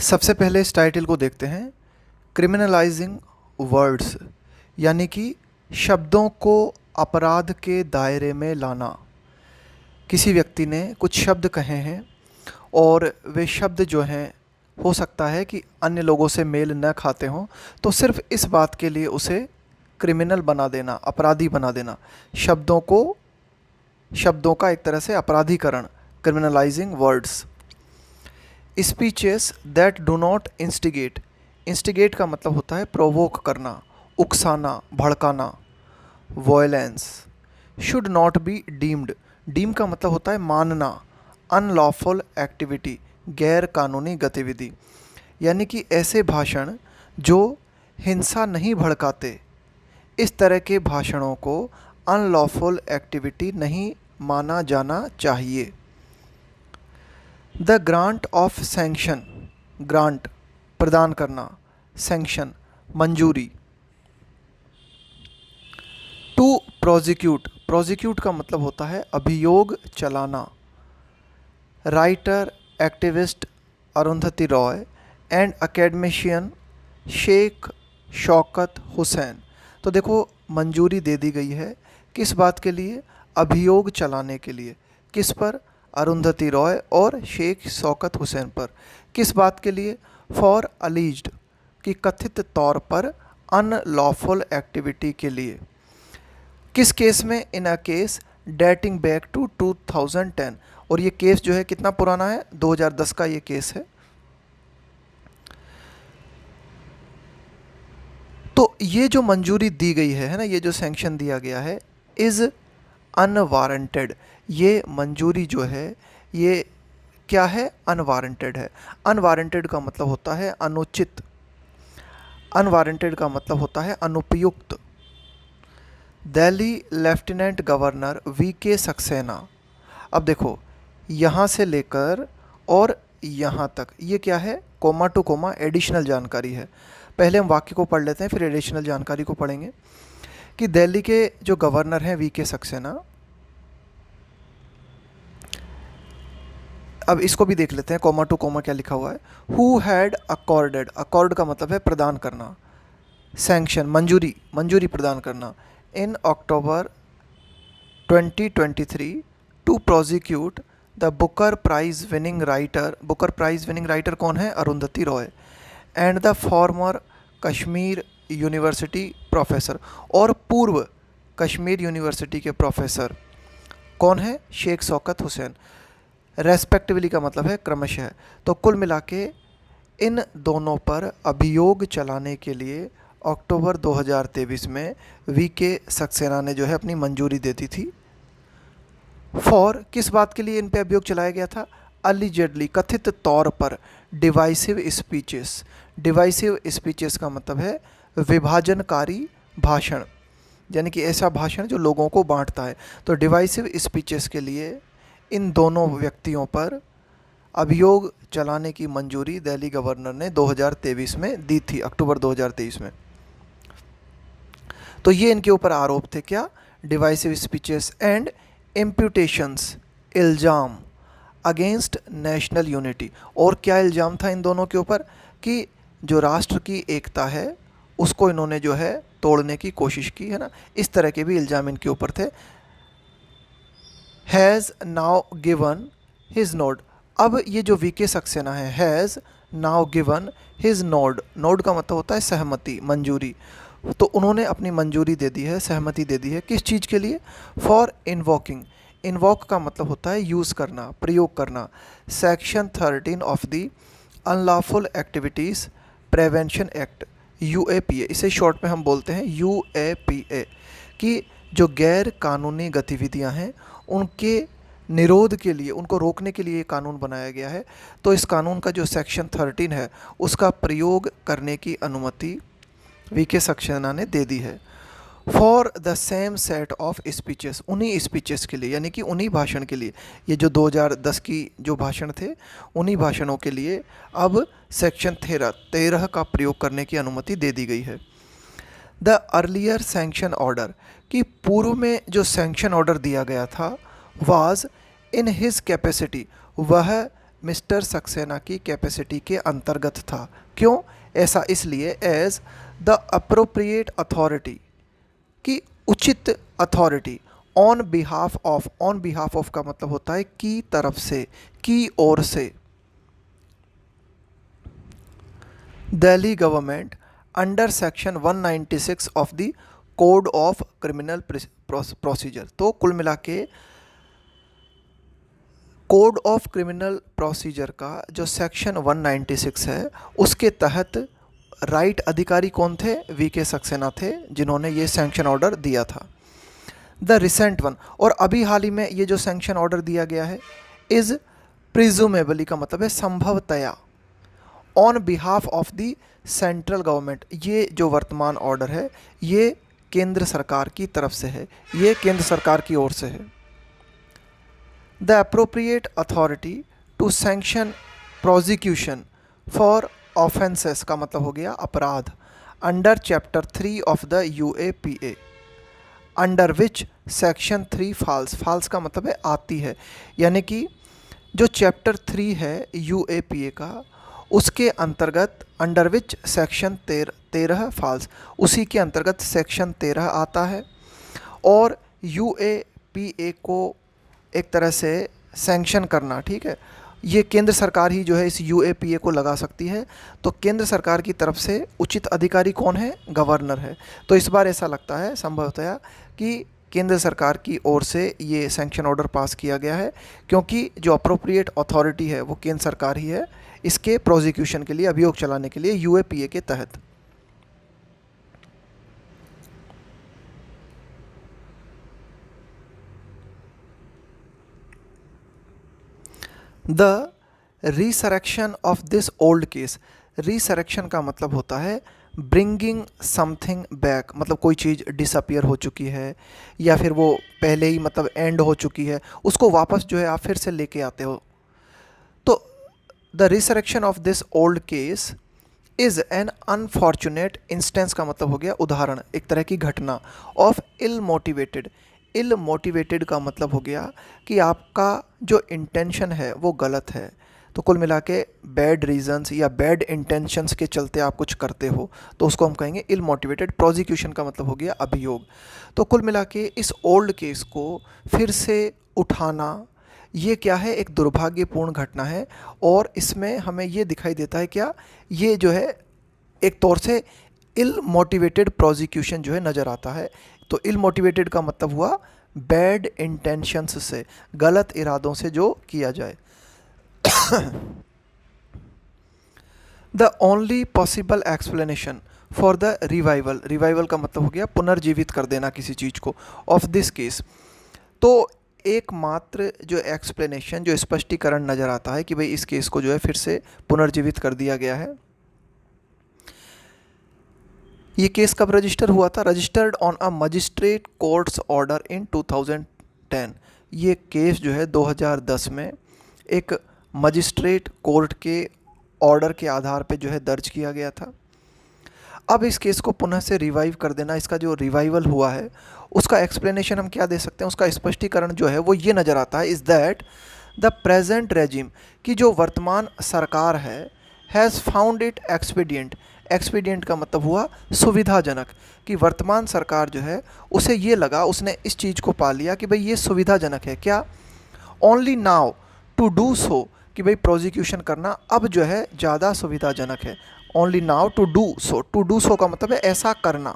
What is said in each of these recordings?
सबसे पहले इस टाइटल को देखते हैं, क्रिमिनलाइजिंग वर्ड्स, यानी कि शब्दों को अपराध के दायरे में लाना। किसी व्यक्ति ने कुछ शब्द कहे हैं और वे शब्द जो हैं हो सकता है कि अन्य लोगों से मेल न खाते हों, तो सिर्फ इस बात के लिए उसे क्रिमिनल बना देना, अपराधी बना देना, शब्दों का एक तरह से अपराधीकरण, criminalising words. Speeches that do not instigate, instigate का मतलब होता है प्रोवोक करना, उकसाना, भड़काना, violence. Should not be deemed, deem का मतलब होता है मानना, अनलॉफुल एक्टिविटी, गैर कानूनी गतिविधि, यानी कि ऐसे भाषण जो हिंसा नहीं भड़काते, इस तरह के भाषणों को अनलॉफुल एक्टिविटी नहीं माना जाना चाहिए। The grant of sanction, grant प्रदान करना, सैंक्शन मंजूरी। टू प्रोजिक्यूट, प्रोजिक्यूट का मतलब होता है अभियोग चलाना। Writer activist Arundhati Roy and academician Sheikh Showkat Hussain. तो देखो मंजूरी दे दी गई है किस बात के लिए? अभियोग चलाने के लिए। किस पर? अरुंधति रॉय और शेख शौकत हुसैन पर। किस बात के लिए? फॉर अलीज्ड, कि कथित तौर पर अनलॉफुल एक्टिविटी के लिए। किस केस में? In a case dating back to 2010, और ये केस जो है कितना पुराना है? 2010 का ये केस है। तो ये जो मंजूरी दी गई है ना, ये जो सैंक्शन दिया गया है, इज़ अनवारंटेड। ये मंजूरी जो है ये क्या है? अनवारंटेड है। अनवारंटेड का मतलब होता है अनुचित, अनवारंटेड का मतलब होता है अनुपयुक्त। Delhi lieutenant governor VK Saxena. अब देखो यहाँ से लेकर और यहाँ तक ये क्या है? कोमा टू कोमा एडिशनल जानकारी है। पहले हम वाक्य को पढ़ लेते हैं, फिर एडिशनल जानकारी को पढ़ेंगे। कि दिल्ली के जो गवर्नर हैं वीके सक्सेना, अब इसको भी देख लेते हैं कोमा टू कोमा क्या लिखा हुआ है। हु हैड अकॉर्डेड, अकॉर्ड का मतलब है प्रदान करना, सैंक्शन मंजूरी, मंजूरी प्रदान करना, in October 2023 to prosecute the Booker prize winning writer. Booker prize winning writer कौन है? Arundhati Roy. And the former Kashmir university professor, और पूर्व कश्मीर यूनिवर्सिटी के प्रोफेसर कौन है? शेख शौकत हुसैन। रेस्पेक्टिवली का मतलब है क्रमशः। तो कुल मिला के इन दोनों पर अभियोग चलाने के लिए अक्टूबर 2023 में वीके सक्सेना ने जो है अपनी मंजूरी दे दी थी। फॉर, किस बात के लिए इन पे अभियोग चलाया गया था? अलीजेडली, कथित तौर पर, डिवाइसिव स्पीचेस। डिवाइसिव स्पीचेस का मतलब है विभाजनकारी भाषण, यानी कि ऐसा भाषण जो लोगों को बांटता है। तो डिवाइसिव स्पीचेस के लिए इन दोनों व्यक्तियों पर अभियोग चलाने की मंजूरी दिल्ली गवर्नर ने 2023 में दी थी, अक्टूबर 2023 में। तो ये इनके ऊपर आरोप थे, क्या? डिवाइसिव स्पीचेस एंड इम्प्यूटेशंस, इल्ज़ाम अगेंस्ट नेशनल यूनिटी। और क्या इल्ज़ाम था इन दोनों के ऊपर? कि जो राष्ट्र की एकता है उसको इन्होंने जो है तोड़ने की कोशिश की है ना, इस तरह के भी इल्ज़ाम इनके ऊपर थे। Has now given his node, अब ये जो वीके सक्सेना है, has now given his node, node का मतलब होता है सहमति, मंजूरी। तो उन्होंने अपनी मंजूरी दे दी है, सहमति दे दी है, किस चीज़ के लिए? फॉर इन्वॉकिंग, इन्वॉक का मतलब होता है यूज़ करना, प्रयोग करना, section 13 of the unlawful activities prevention act, UAPA, इसे शॉर्ट में हम बोलते हैं यूएपीए, कि जो गैर कानूनी गतिविधियां हैं उनके निरोध के लिए, उनको रोकने के लिए ये कानून बनाया गया है। तो इस कानून का जो सेक्शन 13 है उसका प्रयोग करने की अनुमति वीके सक्सेना ने दे दी है। For the same set of speeches, उन्हीं स्पीचेस के लिए, यानी कि उन्हीं भाषण के लिए, ये जो 2010 की जो भाषण थे उन्हीं भाषणों के लिए अब सेक्शन 13 का प्रयोग करने की अनुमति दे दी गई है। द अर्लियर सैंक्शन ऑर्डर, कि पूर्व में जो सैंक्शन ऑर्डर दिया गया था, वाज इन हिज कैपेसिटी, वह मिस्टर सक्सेना की कैपेसिटी के अंतर्गत था। क्यों? ऐसा इसलिए एज द अप्रोप्रिएट अथॉरिटी, की उचित अथॉरिटी, ऑन बिहाफ ऑफ का मतलब होता है की तरफ से, की ओर से, Delhi government under section 196 of the code of criminal procedure. तो कुल मिला के कोड ऑफ क्रिमिनल प्रोसीजर का जो सेक्शन 196 है उसके तहत राइट अधिकारी कौन थे? वीके सक्सेना थे, जिन्होंने ये सैंक्शन ऑर्डर दिया था। द रिसेंट वन, और अभी हाल ही में ये जो सैंक्शन ऑर्डर दिया गया है, इज़ प्रिजुमेबली का मतलब है संभवतया, on behalf of the central government. ये जो वर्तमान ऑर्डर है ये केंद्र सरकार की तरफ से है, ये केंद्र सरकार की ओर से है। The appropriate authority to sanction prosecution for offences का मतलब हो गया अपराध, under chapter 3 of the UAPA, under which section 3 falls का मतलब है आती है, यानी कि जो चैप्टर 3 है यूएपीए का, उसके अंतर्गत अंडर विच सेक्शन 13 फॉल्स, उसी के अंतर्गत सेक्शन 13 आता है। और यूएपीए को एक तरह से सैंक्शन करना, ठीक है, ये केंद्र सरकार ही जो है इस यूएपीए को लगा सकती है। तो केंद्र सरकार की तरफ से उचित अधिकारी कौन है? गवर्नर है। तो इस बार ऐसा लगता है संभवतया कि केंद्र सरकार की ओर से ये सैंक्शन ऑर्डर पास किया गया है, क्योंकि जो अप्रोप्रिएट अथॉरिटी है वो केंद्र सरकार ही है इसके प्रोसिक्यूशन के लिए, अभियोग चलाने के लिए यूएपीए के तहत। The resurrection of this old case, resurrection का मतलब होता है ब्रिंगिंग समथिंग बैक, मतलब कोई चीज़ डिसअपियर हो चुकी है या फिर वो पहले ही मतलब एंड हो चुकी है, उसको वापस जो है आप फिर से लेके आते हो। तो the resurrection of this old case is an unfortunate instance का मतलब हो गया उदाहरण, एक तरह की घटना, of ill motivated. Ill motivated का मतलब हो गया कि आपका जो इंटेंशन है वो गलत है। तो कुल मिला के बैड रीजंस या बैड इंटेंशंस के चलते आप कुछ करते हो तो उसको हम कहेंगे इल मोटिवेटेड। प्रोसिक्यूशन का मतलब हो गया अभियोग। तो कुल मिला के इस ओल्ड केस को फिर से उठाना, ये क्या है? एक दुर्भाग्यपूर्ण घटना है। और इसमें हमें ये दिखाई देता है क्या, ये जो है एक तौर से इल मोटिवेटेड प्रोसिक्यूशन जो है नज़र आता है। तो इल मोटिवेटेड का मतलब हुआ बैड इंटेंशंस से, गलत इरादों से जो किया जाए। The only possible explanation for the revival, revival का मतलब हो गया पुनर्जीवित कर देना किसी चीज़ को, ऑफ दिस केस। तो एकमात्र जो एक्सप्लेनेशन, जो स्पष्टीकरण नज़र आता है कि भाई इस केस को जो है फिर से पुनर्जीवित कर दिया गया है। ये केस कब रजिस्टर हुआ था? Registered on a magistrate courts order in 2010। ये केस जो है 2010 में एक मजिस्ट्रेट कोर्ट के ऑर्डर के आधार पे जो है दर्ज किया गया था। अब इस केस को पुनः से रिवाइव कर देना, इसका जो रिवाइवल हुआ है उसका एक्सप्लेनेशन हम क्या दे सकते हैं? उसका स्पष्टीकरण जो है वो ये नज़र आता है, is that the present regime, की जो वर्तमान सरकार है, has found it expedient. Expedient का मतलब हुआ सुविधाजनक, कि वर्तमान सरकार जो है उसे ये लगा, उसने इस चीज़ को पा लिया कि भाई ये सुविधाजनक है। क्या? Only now to do so, कि भाई प्रोसिक्यूशन करना अब जो है ज़्यादा सुविधाजनक है। Only now to do so, to do so का मतलब है ऐसा करना।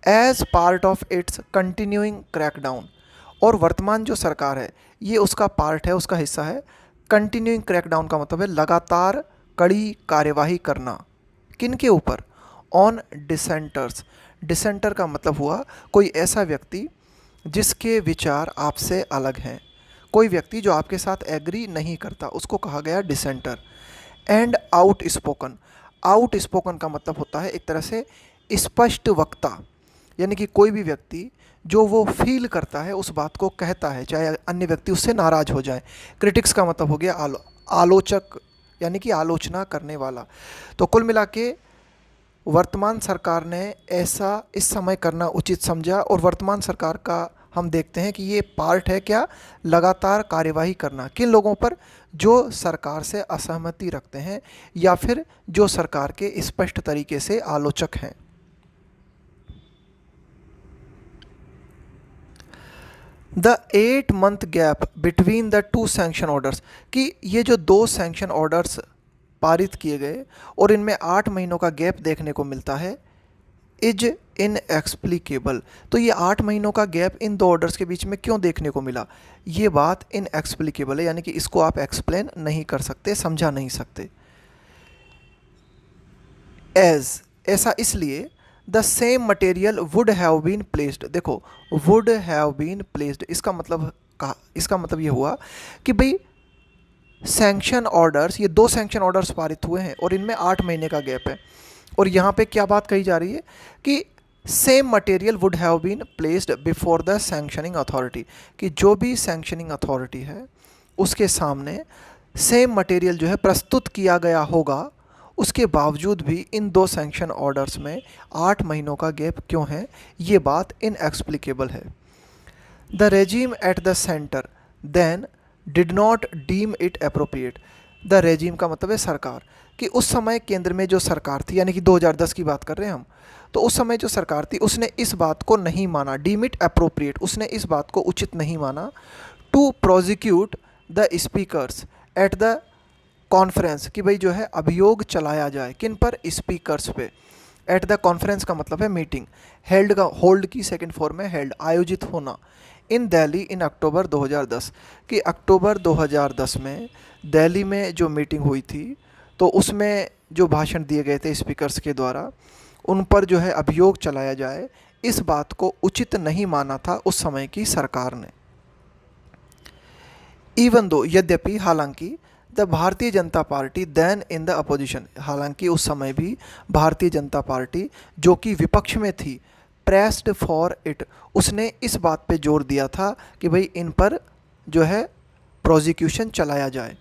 As part of its continuing crackdown, और वर्तमान जो सरकार है ये उसका पार्ट है, उसका हिस्सा है। कंटिन्यूइंग क्रैकडाउन का मतलब है लगातार कड़ी कार्यवाही करना। किन के ऊपर? On dissenters. डिसेंटर का मतलब हुआ कोई ऐसा व्यक्ति जिसके विचार आपसे अलग हैं, कोई व्यक्ति जो आपके साथ एग्री नहीं करता, उसको कहा गया dissenter. And outspoken, outspoken का मतलब होता है एक तरह से स्पष्ट वक्ता, यानी कि कोई भी व्यक्ति जो वो फील करता है उस बात को कहता है, चाहे अन्य व्यक्ति उससे नाराज़ हो जाए। क्रिटिक्स का मतलब हो गया आलोचक, यानी कि आलोचना करने वाला। तो कुल मिला के वर्तमान सरकार ने ऐसा इस समय करना उचित समझा, और वर्तमान सरकार का हम देखते हैं कि ये पार्ट है क्या, लगातार कार्यवाही करना। किन लोगों पर? जो सरकार से असहमति रखते हैं या फिर जो सरकार के स्पष्ट तरीके से आलोचक हैं। The 8 month gap between the 2 sanction orders, कि ये जो 2 सैंक्शन ऑर्डर्स पारित किए गए और इनमें 8 महीनों का गैप देखने को मिलता है, इज इनएक्सप्लिकेबल। तो ये 8 महीनों का गैप इन 2 ऑर्डर्स के बीच में क्यों देखने को मिला? ये बात इनएक्सप्लिकेबल है, यानी कि इसको आप एक्सप्लेन नहीं कर सकते, समझा नहीं सकते। एज, ऐसा इसलिए, the same material would have been placed. देखो, वुड हैव बीन प्लेस्ड इसका मतलब ये हुआ कि भाई सैंक्शन ऑर्डर्स, ये 2 सैंक्शन ऑर्डर्स पारित हुए हैं और इनमें 8 महीने का गैप है। और यहाँ पे क्या बात कही जा रही है कि same material would have been placed before the sanctioning authority, कि जो भी सैंक्शनिंग अथॉरिटी है उसके सामने सेम मटेरियल जो है प्रस्तुत किया गया होगा, उसके बावजूद भी इन 2 सैंक्शन ऑर्डर्स में 8 महीनों का गैप क्यों है? ये बात इनएक्सप्लिकेबल है। The regime at the centre then did not deem it appropriate. The regime का मतलब है सरकार, कि उस समय केंद्र में जो सरकार थी, यानी कि 2010 की बात कर रहे हैं हम, तो उस समय जो सरकार थी उसने इस बात को नहीं माना, डीम इट अप्रोप्रिएट, उसने इस बात को उचित नहीं माना, to prosecute the speakers at the conference, कि भाई जो है अभियोग चलाया जाए, किन पर? स्पीकर्स पे। एट द कॉन्फ्रेंस का मतलब है मीटिंग, हेल्ड का होल्ड की सेकंड फॉर्म है हेल्ड, आयोजित होना, इन दिल्ली इन अक्टूबर 2010, कि अक्टूबर 2010 में दिल्ली में जो मीटिंग हुई थी तो उसमें जो भाषण दिए गए थे स्पीकर्स के द्वारा, उन पर जो है अभियोग चलाया जाए, इस बात को उचित नहीं माना था उस समय की सरकार ने। इवन दो, यद्यपि, हालांकि, the Bharatiya Janata Party then in the opposition, हालांकि उस समय भी भारतीय जनता पार्टी जो कि विपक्ष में थी, प्रेस्ड फॉर इट, उसने इस बात पे जोर दिया था कि भाई इन पर जो है प्रोसिक्यूशन चलाया जाए।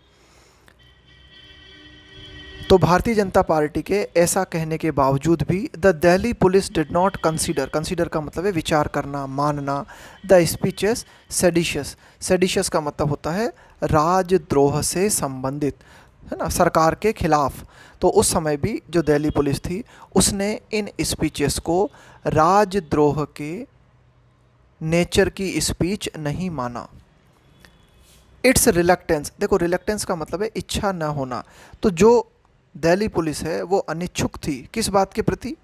तो भारतीय जनता पार्टी के ऐसा कहने के बावजूद भी the Delhi police did not consider, consider का मतलब है विचार करना, मानना, द स्पीचेस सेडिशियस, सेडिशियस का मतलब होता है राजद्रोह से संबंधित, है ना, सरकार के खिलाफ। तो उस समय भी जो दिल्ली पुलिस थी उसने इन स्पीचेस को राजद्रोह के नेचर की स्पीच नहीं माना। इट्स रिलक्टेंस, देखो रिलक्टेंस का मतलब है इच्छा न होना, तो जो दिल्ली पुलिस है वो अनिच्छुक थी किस बात के प्रति?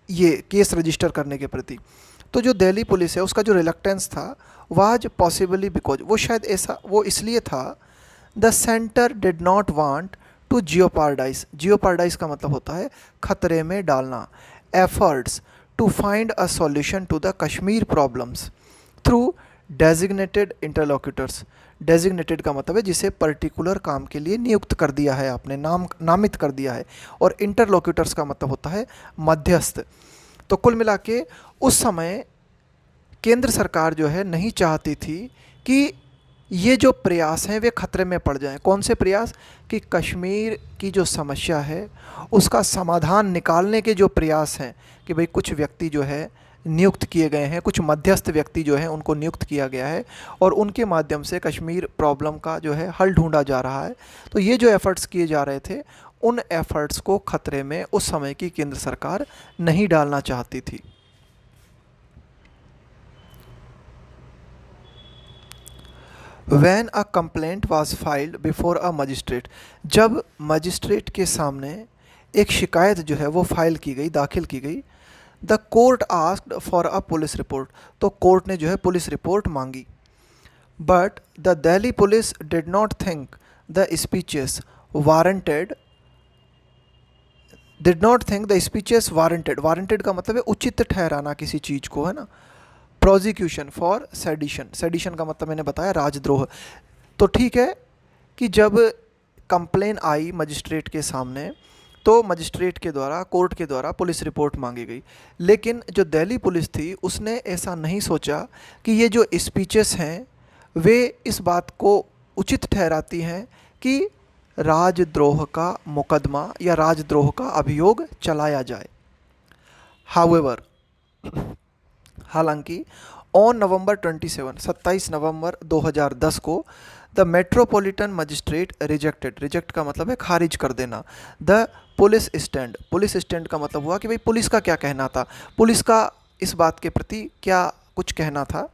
ये केस रजिस्टर करने के प्रति। तो जो दिल्ली पुलिस है उसका जो रिलक्टेंस था वाज पॉसिबली बिकॉज, वो शायद ऐसा, वो इसलिए था, the centre did not want to jeopardise, jeopardise का मतलब होता है खतरे में डालना, efforts to find a solution to the Kashmir problems through designated interlocutors. Designated का मतलब है जिसे पर्टिकुलर काम के लिए नियुक्त कर दिया है आपने, नामित कर दिया है, और इंटरलोक्यूटर्स का मतलब होता है मध्यस्थ। तो कुल मिला के उस समय केंद्र सरकार जो है नहीं चाहती थी कि ये जो प्रयास हैं वे खतरे में पड़ जाएं। कौन से प्रयास? कि कश्मीर की जो समस्या है उसका समाधान निकालने के जो प्रयास हैं, कि भाई कुछ व्यक्ति जो है नियुक्त किए गए हैं, कुछ मध्यस्थ व्यक्ति जो हैं उनको नियुक्त किया गया है और उनके माध्यम से कश्मीर प्रॉब्लम का जो है हल ढूंढा जा रहा है। तो ये जो एफर्ट्स किए जा रहे थे, उन एफर्ट्स को खतरे में उस समय की केंद्र सरकार नहीं डालना चाहती थी। When a complaint was filed before a magistrate, जब मजिस्ट्रेट के सामने एक शिकायत जो है वो फाइल की गई, दाखिल की गई, the court asked for a police report, तो कोर्ट ने जो है पुलिस रिपोर्ट मांगी, but the Delhi police did not think the speeches warranted, did not think the speeches warranted, warranted का मतलब है उचित ठहराना किसी चीज़ को, है ना, प्रोसिक्यूशन फॉर सेडिशन, सेडिशन का मतलब मैंने बताया राजद्रोह। तो ठीक है कि जब कंप्लेन आई मजिस्ट्रेट के सामने तो मजिस्ट्रेट के द्वारा, कोर्ट के द्वारा पुलिस रिपोर्ट मांगी गई, लेकिन जो दिल्ली पुलिस थी उसने ऐसा नहीं सोचा कि ये जो स्पीचेस हैं वे इस बात को उचित ठहराती हैं कि राजद्रोह का मुकदमा या राजद्रोह का अभियोग चलाया जाए। हाउएवर, हालांकि, ऑन नवंबर 27 नवंबर 2010 को द मेट्रोपॉलिटन मजिस्ट्रेट रिजेक्ट का मतलब है खारिज कर देना, द पुलिस स्टैंड का मतलब हुआ कि भाई पुलिस का क्या कहना था, पुलिस का इस बात के प्रति क्या कुछ कहना था,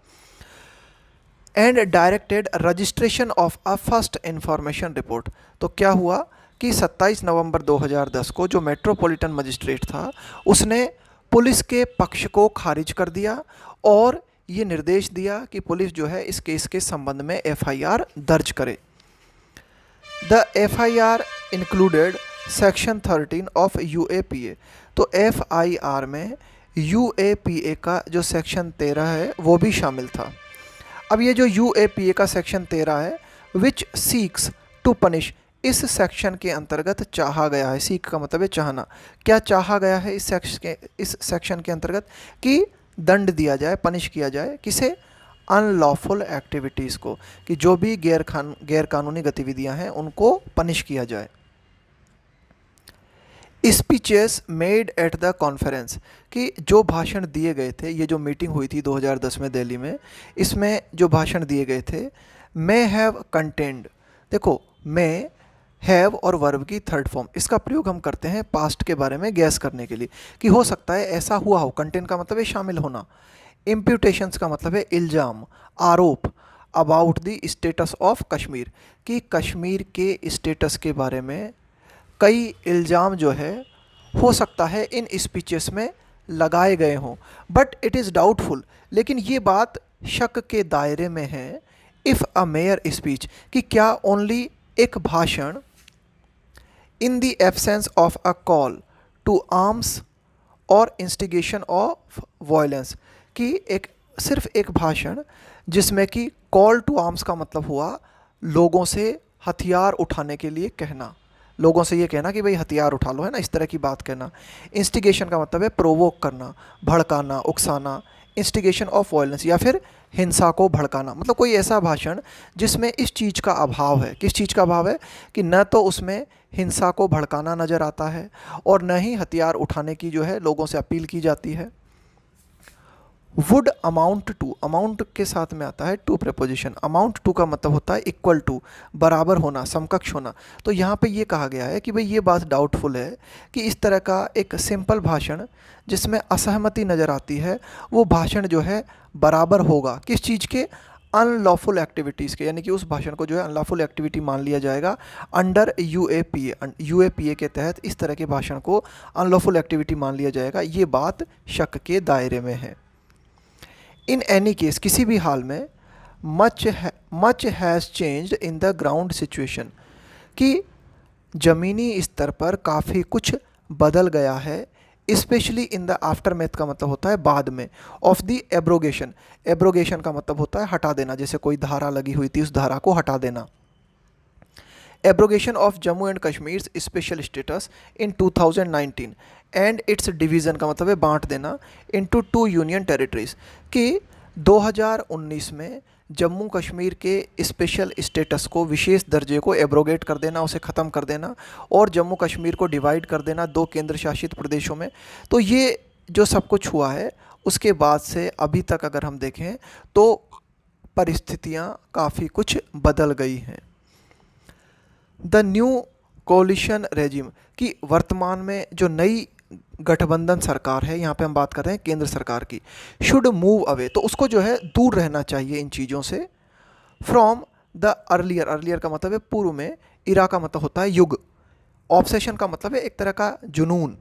and directed registration of a first information report. तो क्या हुआ कि 27 नवंबर 2010 को जो मेट्रोपॉलिटन मजिस्ट्रेट था उसने पुलिस के पक्ष को खारिज कर दिया और ये निर्देश दिया कि पुलिस जो है इस केस के संबंध में एफआईआर दर्ज करे। The FIR included section 13 of UAPA. तो एफआईआर में यूएपीए का जो सेक्शन 13 है वो भी शामिल था। अब ये जो यूएपीए का सेक्शन 13 है, विच सीक्स टू पनिश, इस सेक्शन के अंतर्गत चाहा गया है, सीख का मतलब है चाहना, क्या चाहा गया है इस सेक्शन के अंतर्गत कि दंड दिया जाए, पनिश किया जाए, किसे, अनलॉफुल एक्टिविटीज़ को, कि जो भी गैर कानूनी गतिविधियां हैं उनको पनिश किया जाए। Speeches made at the conference, कि जो भाषण दिए गए थे, ये जो मीटिंग हुई थी 2010 में दिल्ली में, इसमें जो भाषण दिए गए थे, मे हैव कंटेंड, देखो मे हैव और वर्ब की थर्ड फॉर्म, इसका प्रयोग हम करते हैं पास्ट के बारे में गैस करने के लिए कि हो सकता है ऐसा हुआ हो। कंटेंट का मतलब है शामिल होना। इम्प्यूटेशंस का मतलब है इल्ज़ाम, आरोप। About the status of Kashmir, कि कश्मीर के स्टेटस के बारे में कई इल्ज़ाम जो है हो सकता है इन स्पीचेस में लगाए गए हों, बट इट इज़ डाउटफुल, लेकिन ये बात शक के दायरे में है, इफ़ अ मेयर स्पीच, कि क्या ओनली एक भाषण, in the absence of a call to arms और इंस्टिगेशन ऑफ वायलेंस, कि एक सिर्फ एक भाषण जिसमें कि कॉल टू आर्म्स का मतलब हुआ लोगों से हथियार उठाने के लिए कहना, लोगों से ये कहना कि भाई हथियार उठा लो, है ना, इस तरह की बात कहना। इंस्टिगेशन का मतलब है प्रोवोक करना, भड़काना, उकसाना। इंस्टिगेशन ऑफ वायलेंस या फिर हिंसा को भड़काना, मतलब कोई ऐसा भाषण जिसमें इस चीज़ का अभाव है। किस चीज़ का अभाव है? कि न तो उसमें हिंसा को भड़काना नज़र आता है और न ही हथियार उठाने की जो है लोगों से अपील की जाती है। वुड अमाउंट टू, अमाउंट के साथ में आता है टू प्रेपोजिशन। अमाउंट टू का मतलब होता है इक्वल टू, बराबर होना, समकक्ष होना। तो यहाँ पे ये कहा गया है कि भाई ये बात डाउटफुल है कि इस तरह का एक सिंपल भाषण जिसमें असहमति नज़र आती है वो भाषण जो है बराबर होगा किस चीज़ के? अनलॉफुल एक्टिविटीज़ के, यानी कि उस भाषण को जो है अनलॉफुल एक्टिविटी मान लिया जाएगा अंडर यूएपीए। यूएपीए के तहत इस तरह के भाषण को अनलॉफुल एक्टिविटी मान लिया जाएगा। ये बात शक के दायरे में है। इन एनी केस, किसी भी हाल में, much has changed in the ground situation, कि ज़मीनी स्तर पर काफ़ी कुछ बदल गया है। Specially in the after math का मतलब होता है बाद में, ऑफ द एब्रोगेशन, एब्रोगेशन का मतलब होता है हटा देना, जैसे कोई धारा लगी हुई थी उस धारा को हटा देना। Abrogation of Jammu and Kashmir special status in 2019 and it's division का मतलब है बांट देना इनटू 2 यूनियन टेरिटरीज, कि 2019 में जम्मू कश्मीर के स्पेशल स्टेटस को, विशेष दर्जे को एब्रोगेट कर देना, उसे ख़त्म कर देना और जम्मू कश्मीर को डिवाइड कर देना 2 केंद्र शासित प्रदेशों में। तो ये जो सब कुछ हुआ है उसके बाद से अभी तक अगर हम देखें तो परिस्थितियाँ काफ़ी कुछ बदल गई हैं। द न्यू कोलिशन रेजिम, की वर्तमान में जो नई गठबंधन सरकार है, यहाँ पे हम बात कर रहे हैं केंद्र सरकार की, शुड मूव अवे, तो उसको जो है दूर रहना चाहिए इन चीज़ों से, फ्रॉम द अर्लियर, अर्लियर का मतलब है पूर्व में, इरा का मतलब होता है युग, ऑब्सेशन का मतलब है एक तरह का जुनून,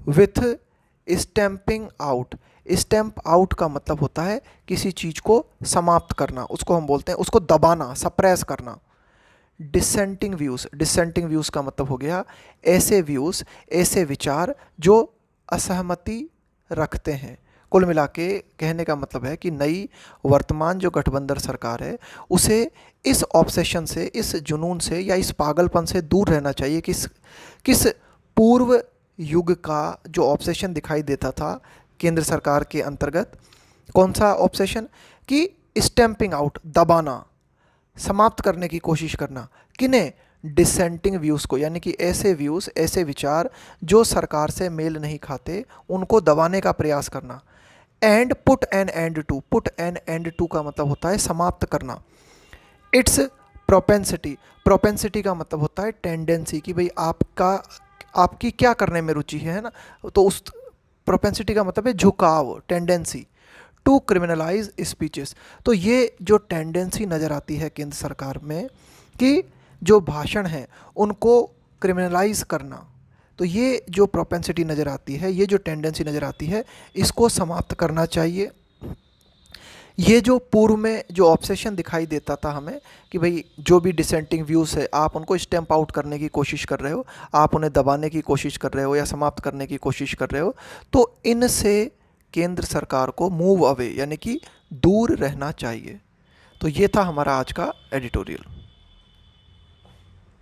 with stamping out, stamp out का मतलब होता है किसी चीज़ को समाप्त करना, उसको हम बोलते हैं, उसको दबाना, सप्रेस करना। डिसेंटिंग व्यूज़, डिसेंटिंग व्यूज़ का मतलब हो गया ऐसे व्यूज़, ऐसे विचार जो असहमति रखते हैं। कुल मिला के कहने का मतलब है कि नई वर्तमान जो गठबंधन सरकार है उसे इस ऑब्सेशन से, इस जुनून से या इस पागलपन से दूर रहना चाहिए। किस पूर्व युग का जो ऑब्सेशन दिखाई देता था केंद्र सरकार के अंतर्गत, कौन सा ऑब्सेशन? कि स्टैम्पिंग आउट, दबाना, समाप्त करने की कोशिश करना, किन्हें? डिसेंटिंग व्यूज़ को, यानी कि ऐसे व्यूज़, ऐसे विचार जो सरकार से मेल नहीं खाते, उनको दबाने का प्रयास करना। And put an end to, put an end to का मतलब होता है समाप्त करना। इट्स प्रोपेंसिटी, प्रोपेंसिटी का मतलब होता है टेंडेंसी, कि भाई आपकी क्या करने में रुचि है ना, तो उस प्रोपेंसिटी का मतलब है झुकाव, टेंडेंसी टू क्रिमिनलाइज स्पीचेस। तो ये जो टेंडेंसी नज़र आती है केंद्र सरकार में कि जो भाषण हैं उनको क्रिमिनलाइज करना, तो ये जो प्रोपेंसिटी नज़र आती है, ये जो टेंडेंसी नज़र आती है, इसको समाप्त करना चाहिए। ये जो पूर्व में जो ऑब्सेशन दिखाई देता था हमें कि भाई जो भी डिसेंटिंग व्यूज़ है आप उनको स्टैम्प आउट करने की कोशिश कर रहे हो, आप उन्हें दबाने की कोशिश कर रहे हो या समाप्त करने की कोशिश कर रहे हो, तो इनसे केंद्र सरकार को मूव अवे यानी कि दूर रहना चाहिए। तो ये था हमारा आज का एडिटोरियल।